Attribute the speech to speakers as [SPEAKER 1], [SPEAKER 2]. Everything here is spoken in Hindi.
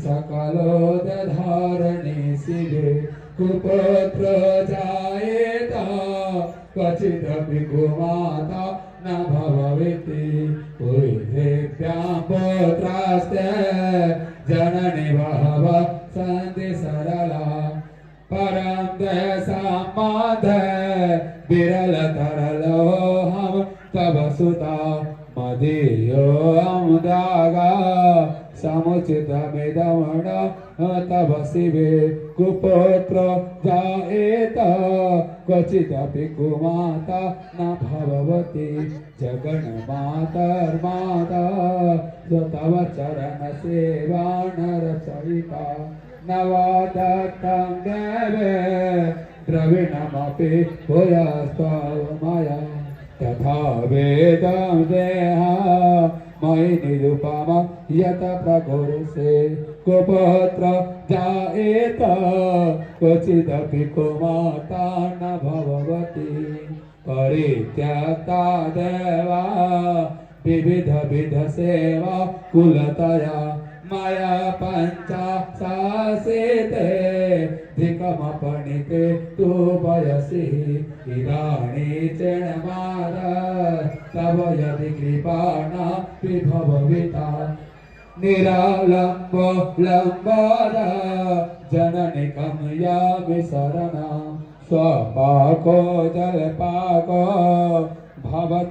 [SPEAKER 1] सकलोदधारणे शिवे कुपुत्र जायेत क्वचिदपि कुमाता न भवेति पुत्रेभ्यां पुत्रास्ते जननि बहवः सन्ति सरला परं दयसामाद विरलतरलो हम तव सुता मदीयो अमुदागा समुचितमिदमण तव शिवे कुपुत्र जायेत क्वचिदपि कुमाता न भवति जगन्मातर्माता तव चरण सेवा नरचरिता नवादत्तं देवे द्रविणमपि भूयस्त्वमया तथा वेदं देहा मयि निरुपम यत प्रकुरुषे कुपुत्र जायेत क्वचिदपि कुमाता न भवति परित्यक्ता देवा विविध विध सेवा कुलतया मया पञ्चाशासिते धिकमपणिते तु पयसि इदानीं चेणमाद तव यदि कृपा नापि भवविता निरालम्बो लम्बोद जननि कमयामि शरणा स्वपाको जलपाको भवति